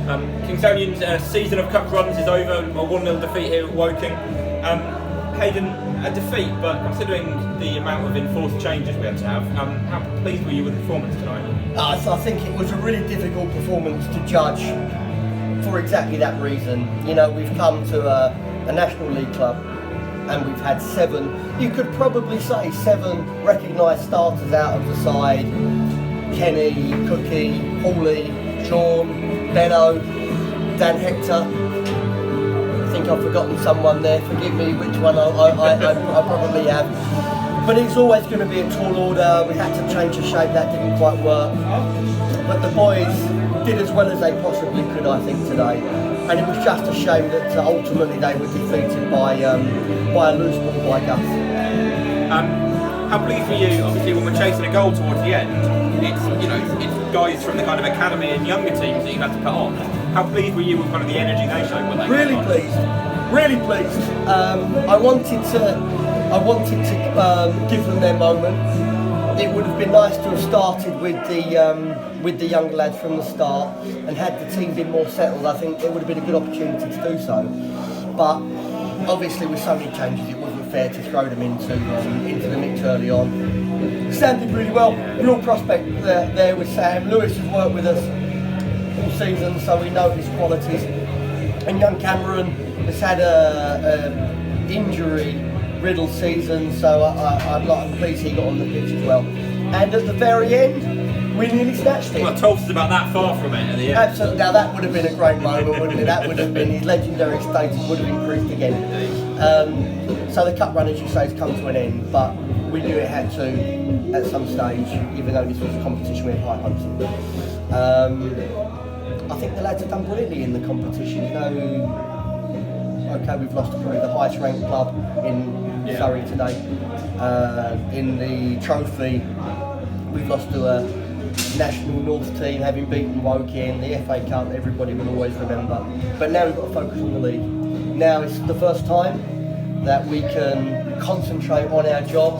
Kingstonian's season of cup runs is over, a 1-0 defeat here at Woking. Hayden, a defeat, but considering the amount of enforced changes we had to have, how pleased were you with the performance tonight? I think it was a really difficult performance to judge for exactly that reason. You know, we've come to a National League club and we've had 7, you could probably say 7 recognised starters out of the side. Kenny, Cookie, Hawley, Sean, Benno, Dan Hector. I think I've forgotten someone there, forgive me which one I probably have. But it's always going to be a tall order. We had to change the shape, that didn't quite work. But the boys did as well as they possibly could, I think, today. And it was just a shame that ultimately they were defeated by a loose ball by Gus. How pleased were you, obviously, when we're chasing a goal towards the end? It's guys from the kind of academy and younger teams that you've had to put on. How pleased were you with kind of the energy they showed when they really pleased. I wanted to give them their moment. It would have been nice to have started with the younger lads from the start, and had the team been more settled, I think it would have been a good opportunity to do so. But obviously, with so many changes, it wasn't fair to throw them into the mix early on. Sam did really well. Real prospect there with Sam. Lewis has worked with us all season, so we know his qualities. And young Cameron has had a injury-riddled season, so I'm pleased he got on the pitch as well. And at the very end, we nearly snatched it. Well, Tulsa's about that far from it at the end. Absolutely. Now that would have been a great moment, wouldn't it? That would have been, his legendary status would have increased again. So the cup run, as you say, has come to an end, but we knew it had to at some stage, even though this was a competition we had high hopes of. I think the lads have done brilliantly in the competition. You know, okay, we've lost to probably the highest ranked club in Surrey today. In the trophy, we've lost to a National North team, having beaten Woking. The FA Cup, everybody will always remember. But now we've got to focus on the league. Now it's the first time that we can concentrate on our job,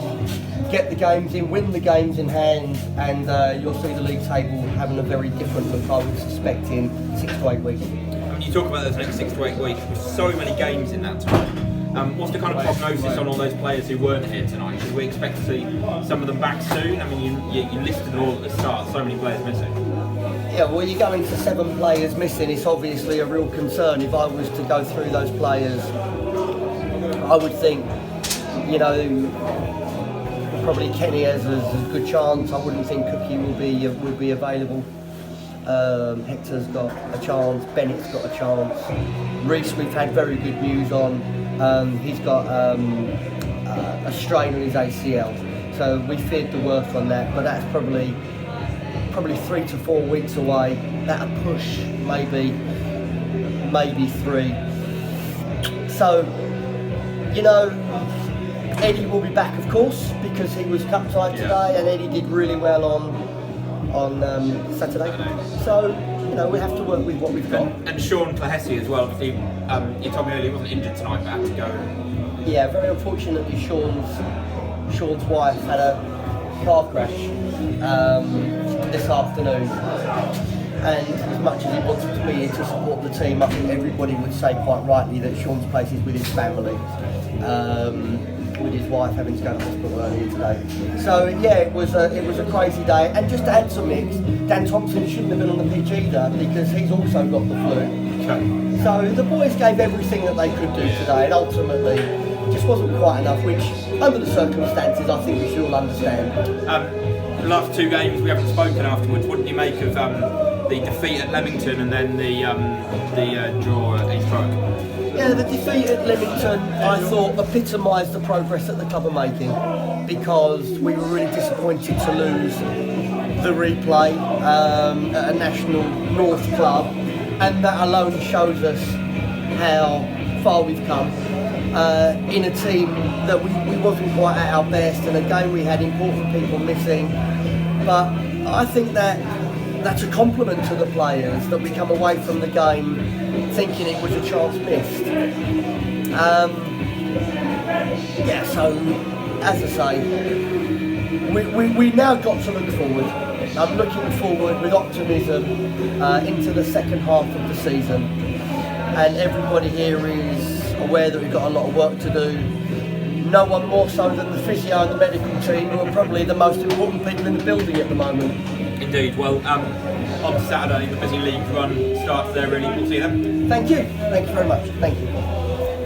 get the games in, win the games in hand, and you'll see the league table having a very different look, I would suspect, in 6 to 8 weeks. When you talk about those next 6 to 8 weeks, with so many games in that time, what's the kind of prognosis on all those players who weren't here tonight? Should we expect to see some of them back soon? I mean, you listed them all at the start, so many players missing. Yeah, well, you're going to 7 players missing. It's obviously a real concern. If I was to go through those players, I would think, you know, probably Kenny has a good chance. I wouldn't think Cookie will be available. Hector's got a chance. Bennett's got a chance. Reese, we've had very good news on. He's got a strain on his ACL, so we feared the worst on that. But that's probably 3 to 4 weeks away. That'll push maybe 3. So, you know, Eddie will be back, of course, because he was cup side today, and Eddie did really well on Saturday. So, you know, we have to work with what we've got. And Sean Clahessy as well, because you told me earlier he wasn't injured tonight, but had to go. Yeah, very unfortunately, Sean's wife had a car crash this afternoon. And as much as he wanted to be here to support the team, I think everybody would say quite rightly that Sean's place is with his family. With his wife having to go to hospital earlier today. So yeah, it was a crazy day. And just to add some mix, Dan Thompson shouldn't have been on the pitch either, because he's also got the flu. Okay. So the boys gave everything that they could do today, and ultimately just wasn't quite enough, which under the circumstances I think we should all understand. The last 2 games we haven't spoken afterwards. What did you make of the defeat at Leamington and then the draw at East Road? Yeah, the defeat at Leamington, I thought, epitomised the progress that the club are making, because we were really disappointed to lose the replay at a National North club, and that alone shows us how far we've come in a team that we wasn't quite at our best, and again we had important people missing. But I think that's a compliment to the players, that we come away from the game thinking it was a chance missed. Yeah, so as I say, we now got to look forward. I'm looking forward with optimism into the second half of the season, and everybody here is aware that we've got a lot of work to do. No one more so than the physio and the medical team, who are probably the most important people in the building at the moment. Indeed. Well, on Saturday, the busy league run starts there. Really, we'll see you then. Thank you very much. Thank you.